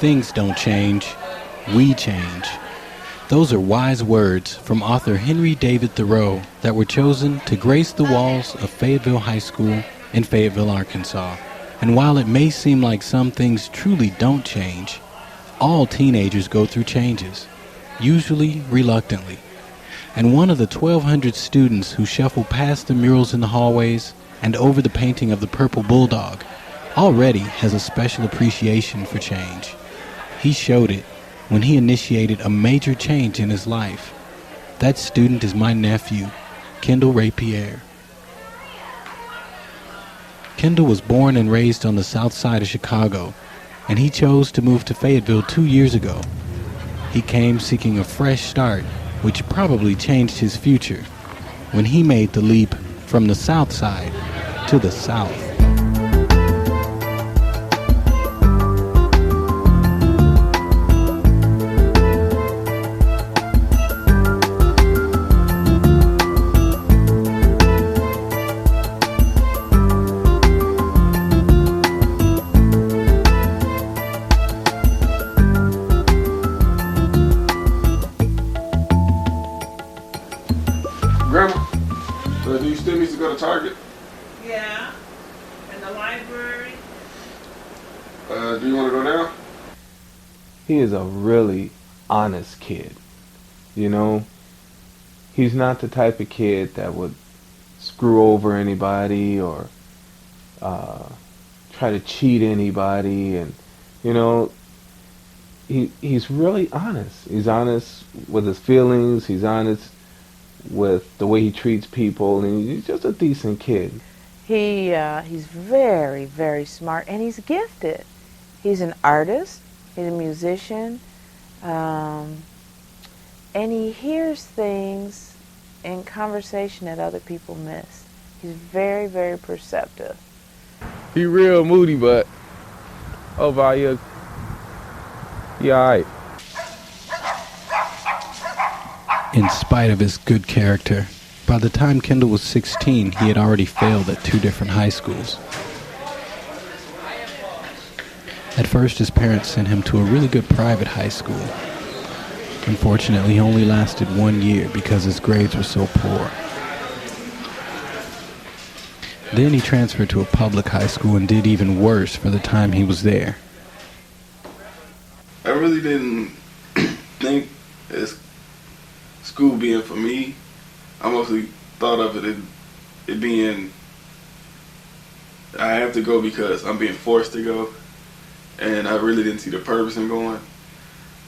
things don't change, we change. Those are wise words from author Henry David Thoreau that were chosen to grace the walls of Fayetteville High School in Fayetteville, Arkansas. And while it may seem like some things truly don't change, all teenagers go through changes, usually reluctantly. And one of the 1,200 students who shuffle past the murals in the hallways and over the painting of the purple bulldog already has a special appreciation for change. He showed it when he initiated a major change in his life. That student is my nephew, Kendall Ray Pierre. Kendall was born and raised on the Southside of Chicago, and he chose to move to Fayetteville 2 years ago. He came seeking a fresh start, which probably changed his future when he made the leap from the Southside to the South. Grandma, do you still need to go to Target? Yeah, and the library. Do you want to go now? He is a really honest kid. You know, he's not the type of kid that would screw over anybody or try to cheat anybody. And, you know, he's really honest. He's honest with his feelings. He's honest with the way he treats people, and he's just a decent kid. He's very, very smart, and he's gifted. He's an artist, he's a musician, and he hears things in conversation that other people miss. He's very, very perceptive. He real moody, but overall, he alright. In spite of his good character, by the time Kendall was 16, he had already failed at 2 different high schools. At first, his parents sent him to a really good private high school. Unfortunately, he only lasted 1 year because his grades were so poor. Then he transferred to a public high school and did even worse for the time he was there. I really didn't think as school being for me. I mostly thought of it being I have to go because I'm being forced to go, and I really didn't see the purpose in going.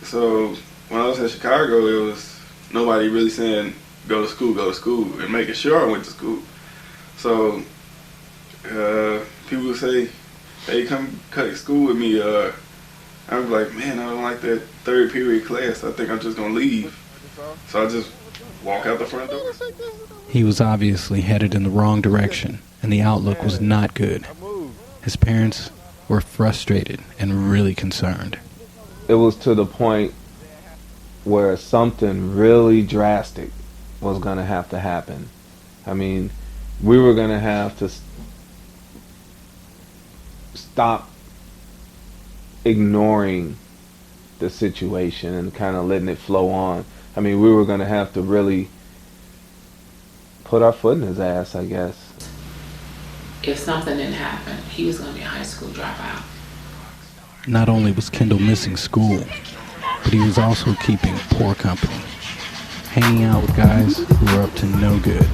So when I was in Chicago, it was nobody really saying go to school, and making sure I went to school. So people would say, hey, come cut school with me. I was like, man, I don't like that 3rd period class. I think I'm just gonna leave. So I just walk out the front door. He was obviously headed in the wrong direction, and the outlook was not good. His parents were frustrated and really concerned. It was to the point where something really drastic was going to have to happen. I mean, we were going to have to stop ignoring the situation and kind of letting it flow on. I mean, we were going to have to really put our foot in his ass, I guess. If something didn't happen, he was going to be a high school dropout. Not only was Kendall missing school, but he was also keeping poor company, hanging out with guys who were up to no good.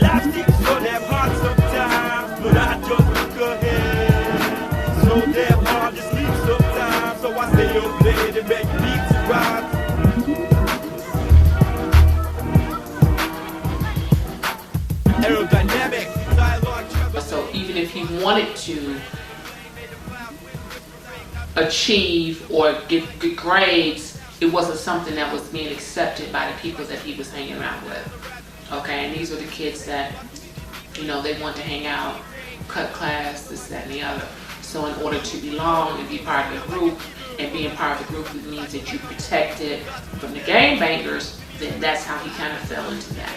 Life keeps so damn hard sometimes, but I just look ahead. So damn hard to sleep sometimes, so I stay up late and make beats rise. Aerodynamic, dialogue. So even if he wanted to achieve or get good grades, it wasn't something that was being accepted by the people that he was hanging around with. Okay, and these were the kids that, you know, they want to hang out, cut class, this, that, and the other. So in order to belong and be part of the group, and being part of the group, it means that you protected from the gangbangers, then that's how he kind of fell into that.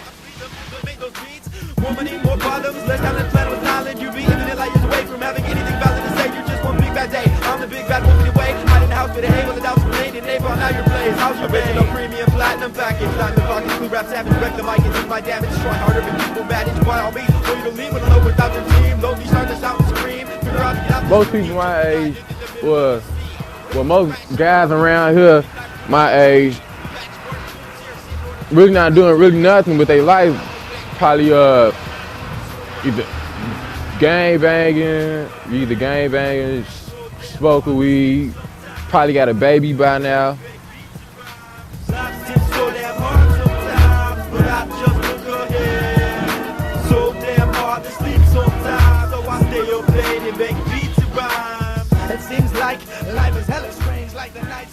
More money, more problems, less talent, plan with knowledge. You be in it like you're away from having anything valid to say. You just want bad day. I'm the big bad wolf in your way. Hide in the house with a hay with a doubts grenade and neighbor on now your place. How's your original premium platinum package? Diamond pocket, cool rap savage, wreck the mic and do my damage. Try harder than people manage by all means. So you can leave it alone without your team. Lonely start to shout and scream. Figure out to get out. Most people my age was, well, most guys around here my age really not doing really nothing with their life. Probably either gang banging, smoking weed, probably got a baby by now.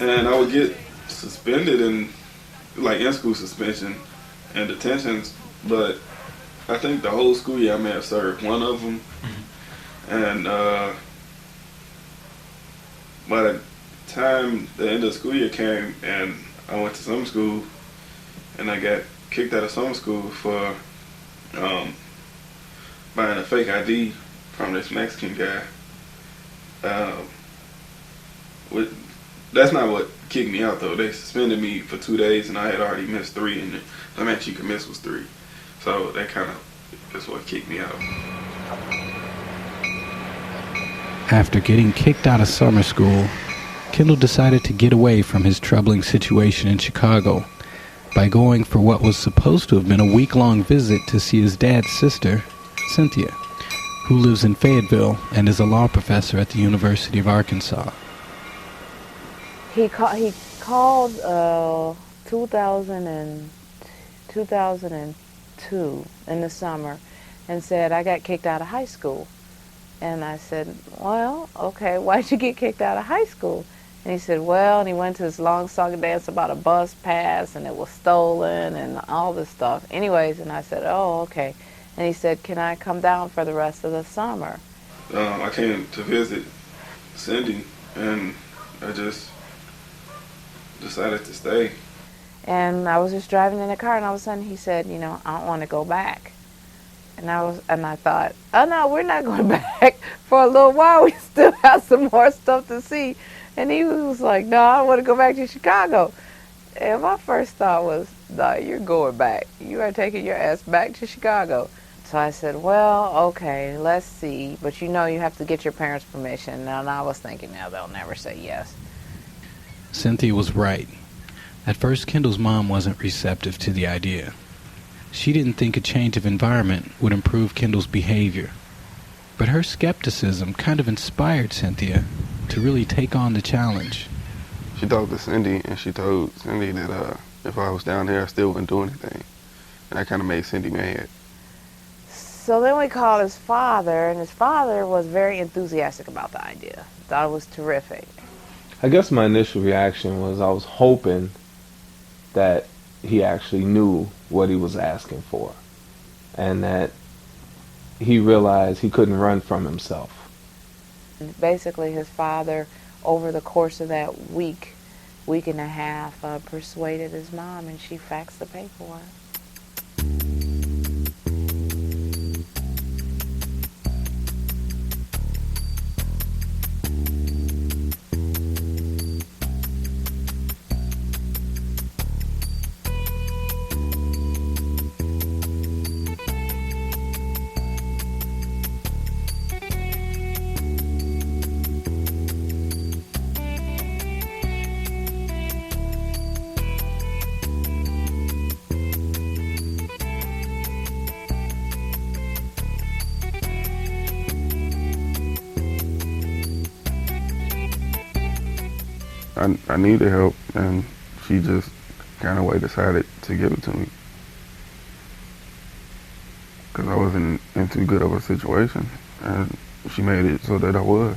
And I would get suspended and like in school suspension and detentions, but I think the whole school year I may have served one of them. And by the time the end of the school year came and I went to summer school and I got kicked out of summer school for buying a fake ID from this Mexican guy. That's not what kicked me out though. They suspended me for 2 days and I had already missed 3 and the max you could miss was 3. So that kind of is what kicked me out. After getting kicked out of summer school, Kendall decided to get away from his troubling situation in Chicago by going for what was supposed to have been a week-long visit to see his dad's sister, Cynthia, who lives in Fayetteville and is a law professor at the University of Arkansas. He called 2002 in the summer and said, I got kicked out of high school. And I said, well, okay, why'd you get kicked out of high school? And he said, well, and he went to this long song dance about a bus pass and it was stolen and all this stuff. Anyways, and I said, oh, okay. And he said, can I come down for the rest of the summer? I came to visit Cindy and I just decided to stay. And I was just driving in the car and all of a sudden he said, you know, I don't want to go back. And I thought, oh no, we're not going back for a little while. We still have some more stuff to see. And he was like, no, I want to go back to Chicago. And my first thought was, no, you're going back. You are taking your ass back to Chicago. So I said, well, okay, let's see. But you know you have to get your parents' permission. And I was thinking, now they'll never say yes. Cynthia was right. At first, Kendall's mom wasn't receptive to the idea. She didn't think a change of environment would improve Kendall's behavior. But her skepticism kind of inspired Cynthia to really take on the challenge. She talked to Cindy and she told Cindy that if I was down there, I still wouldn't do anything. And that kind of made Cindy mad. So then we called his father, and his father was very enthusiastic about the idea. Thought it was terrific. I guess my initial reaction was I was hoping that he actually knew what he was asking for and that he realized he couldn't run from himself. Basically, his father, over the course of that week and a half, persuaded his mom, and she faxed the paperwork. I needed help, and she just kind of decided to give it to me. Because I wasn't in too good of a situation, and she made it so that I was.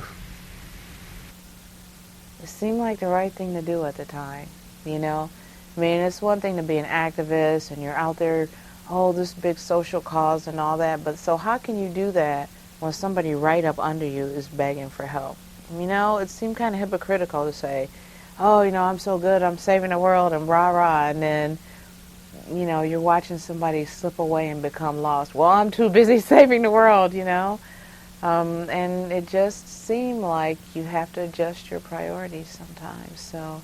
It seemed like the right thing to do at the time, you know? I mean, it's one thing to be an activist, and you're out there, oh, this big social cause and all that, but so how can you do that when somebody right up under you is begging for help? You know, it seemed kind of hypocritical to say, oh, you know, I'm so good, I'm saving the world, and rah-rah, and then, you know, you're watching somebody slip away and become lost. Well, I'm too busy saving the world, you know. And it just seemed like you have to adjust your priorities sometimes. So,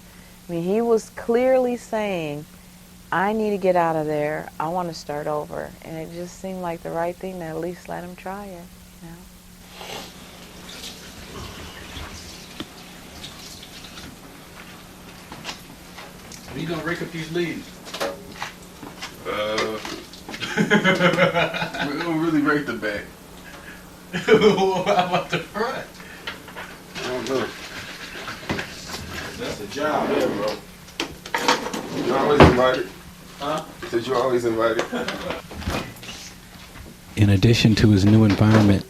I mean, he was clearly saying, I need to get out of there. I want to start over. And it just seemed like the right thing to at least let him try it, you know. Are you gonna rake up these leaves? We're gonna really break the back. How about the front? I don't know. That's a job there, bro. You always invited. Huh? Said you always invited. In addition to his new environment,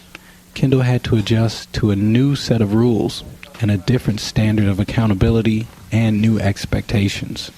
Kendall had to adjust to a new set of rules and a different standard of accountability and new expectations.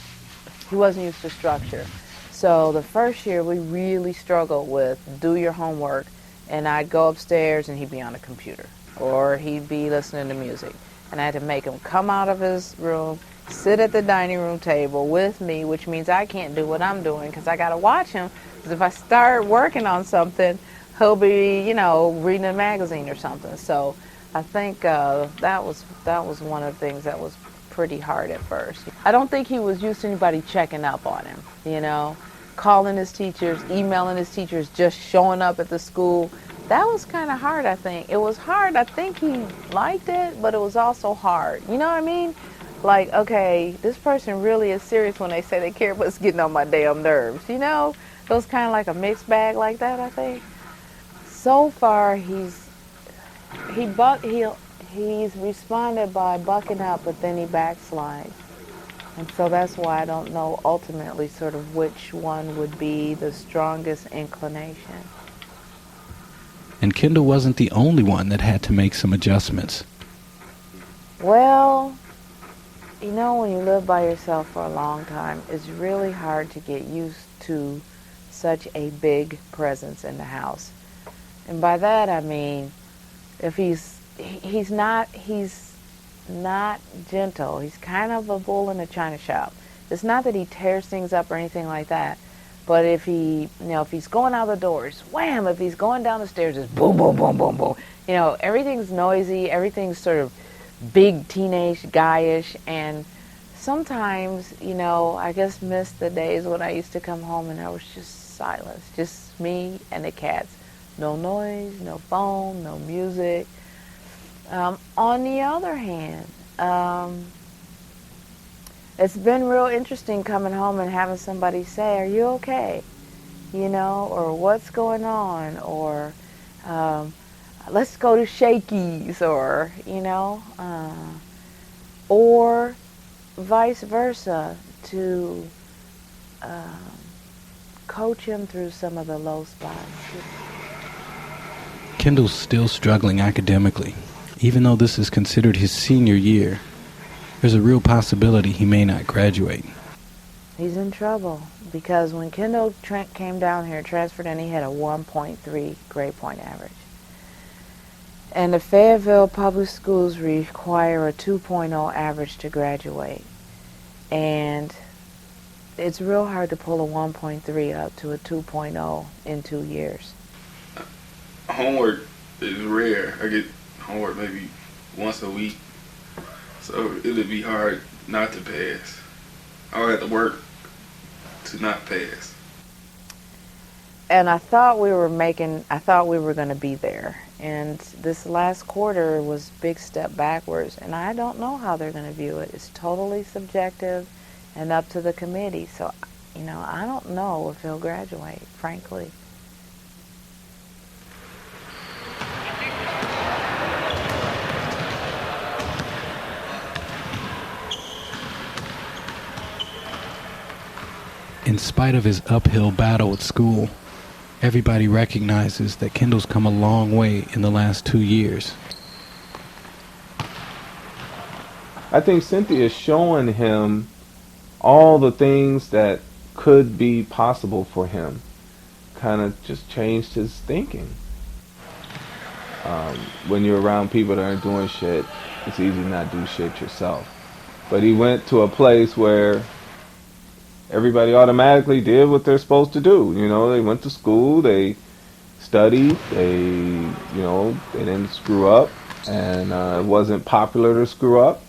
He wasn't used to structure. So the first year we really struggled with do your homework, and I'd go upstairs and he'd be on a computer or he'd be listening to music. And I had to make him come out of his room, sit at the dining room table with me, which means I can't do what I'm doing because I got to watch him. Because if I start working on something, he'll be, you know, reading a magazine or something. So I think that was one of the things that was pretty hard at first. I don't think he was used to anybody checking up on him, you know, calling his teachers, emailing his teachers, just showing up at the school. That was kind of hard, I think. It was hard. I think he liked it, but it was also hard. You know what I mean? Like, okay, this person really is serious when they say they care, but it's getting on my damn nerves, you know? It was kind of like a mixed bag like that, I think. So far, he's responded by bucking up, but then he backslides. And so that's why I don't know ultimately sort of which one would be the strongest inclination. And Kendall wasn't the only one that had to make some adjustments. Well, you know, when you live by yourself for a long time, it's really hard to get used to such a big presence in the house. And by that I mean, if he's not gentle. He's kind of a bull in a china shop. It's not that he tears things up or anything like that, but if he's going out the doors, wham! If he's going down the stairs, it's boom, boom, boom, boom, boom. You know, everything's noisy. Everything's sort of big, teenage, guyish, and sometimes, you know, I just miss the days when I used to come home and there was just silence, just me and the cats. No noise, no phone, no music. On the other hand, it's been real interesting coming home and having somebody say, "Are you okay?" You know, or "What's going on?" or "Let's go to Shakey's," or, you know, or vice versa, to coach him through some of the low spots. Kendall's still struggling academically. Even though this is considered his senior year, there's a real possibility he may not graduate. He's in trouble because when Kendall came down here, transferred in, he had a 1.3 grade point average. And the Fayetteville public schools require a 2.0 average to graduate. And it's real hard to pull a 1.3 up to a 2.0 in 2 years. Homework is rare. I get homework maybe once a week, so it'd be hard not to pass. I would have to work to not pass. And I thought we were going to be there. And this last quarter was a big step backwards, and I don't know how they're going to view it. It's totally subjective and up to the committee. So, you know, I don't know if he'll graduate, frankly. In spite of his uphill battle at school, everybody recognizes that Kendall's come a long way in the last 2 years. I think Cynthia is showing him all the things that could be possible for him. Kind of just changed his thinking. When you're around people that aren't doing shit, it's easy to not do shit yourself. But he went to a place where everybody automatically did what they're supposed to do. You know, they went to school, they studied. They didn't screw up, and it wasn't popular to screw up.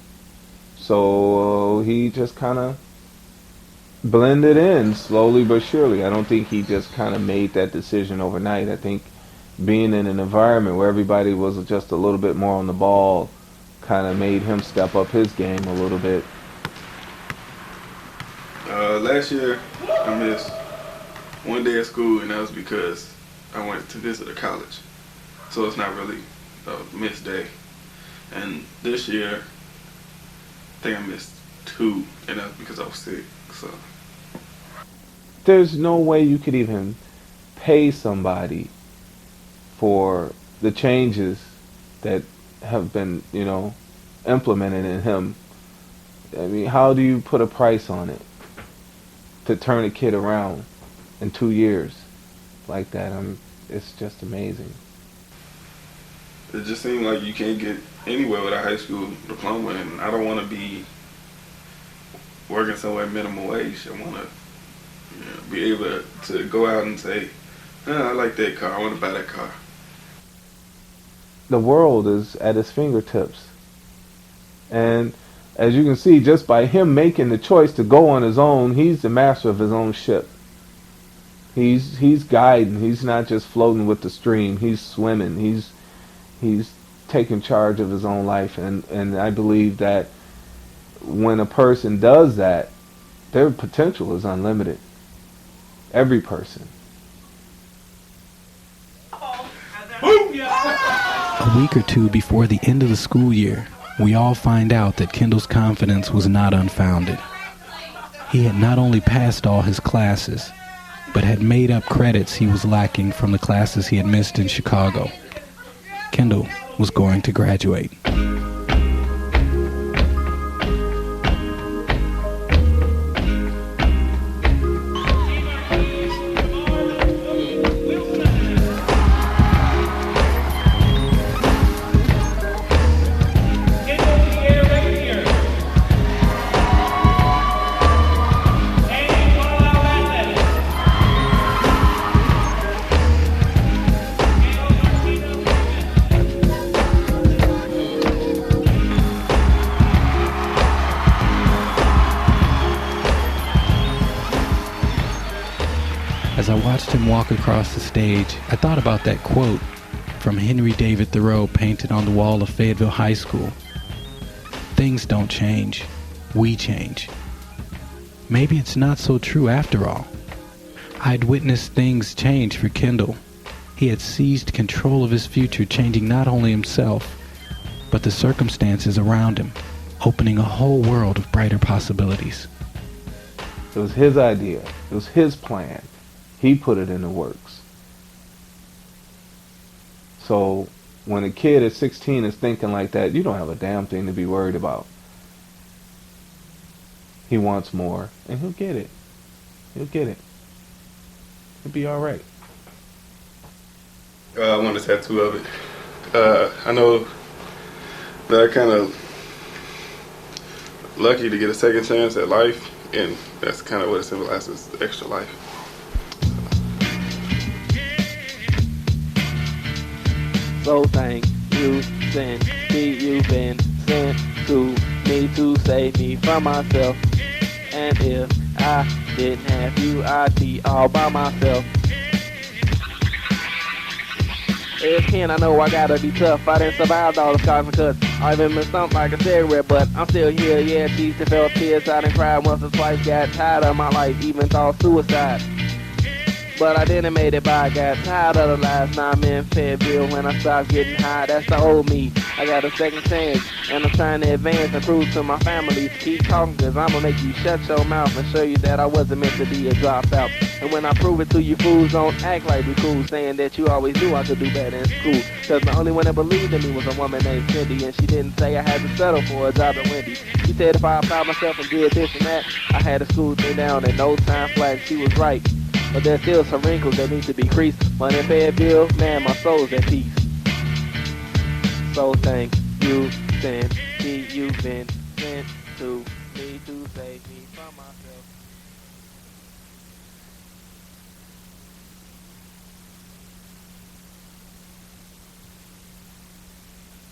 So he just kind of blended in slowly but surely. I don't think he just kind of made that decision overnight. I think being in an environment where everybody was just a little bit more on the ball kind of made him step up his game a little bit. Last year, I missed one day of school, and that was because I went to visit a college. So it's not really a missed day. And this year, I think I missed 2, and that's because I was sick. So there's no way you could even pay somebody for the changes that have been, implemented in him. I mean, how do you put a price on it to turn a kid around in 2 years like that? It's just amazing. It just seems like you can't get anywhere with a high school diploma, and I don't want to be working somewhere minimum wage. I want to be able to go out and say, I like that car, I want to buy that car. The world is at his fingertips. And as you can see, just by him making the choice to go on his own, he's the master of his own ship. He's guiding. He's not just floating with the stream. He's swimming. He's taking charge of his own life. And I believe that when a person does that, their potential is unlimited. Every person. A week or two before the end of the school year, we all find out that Kendall's confidence was not unfounded. He had not only passed all his classes, but had made up credits he was lacking from the classes he had missed in Chicago. Kendall was going to graduate. As I watched him walk across the stage, I thought about that quote from Henry David Thoreau painted on the wall of Fayetteville High School. Things don't change, we change. Maybe it's not so true after all. I'd witnessed things change for Kendall. He had seized control of his future, changing not only himself, but the circumstances around him, opening a whole world of brighter possibilities. It was his idea. It was his plan. He put it in the works. So when a kid at 16 is thinking like that, you don't have a damn thing to be worried about. He wants more, and he'll get it. He'll get it. He'll be all right. I want a tattoo of it. I know that I kind of lucky to get a second chance at life, and that's kind of what it symbolizes, extra life. So thank you, send me, you've been sent to me to save me from myself. And if I didn't have you, I'd be all by myself. As Ken, I know I gotta be tough. I didn't survive all the scars and cuts. I've even been stumped like a cigarette, but I'm still here. Yeah, cheese to felt tears. I done cried once or twice. Got tired of my life, even thought suicide. But I didn't make it by. Got tired of the lies. Now I'm in Fayetteville when I stopped getting high. That's the old me. I got a second chance, and I'm trying to advance and prove to my family to keep talking, cause I'ma make you shut your mouth and show you that I wasn't meant to be a dropout. And when I prove it to you fools, don't act like we cool, saying that you always knew I could do better in school. Cause the only one that believed in me was a woman named Cindy, and she didn't say I had to settle for a job at Wendy's. She said if I applied myself and did this and that, I had to school thing down in no time flat. She was right. But there's still some wrinkles that need to be creased. But in Fayetteville, man, my soul's at peace. So thank you, send me, you've been sent to me to save me from myself.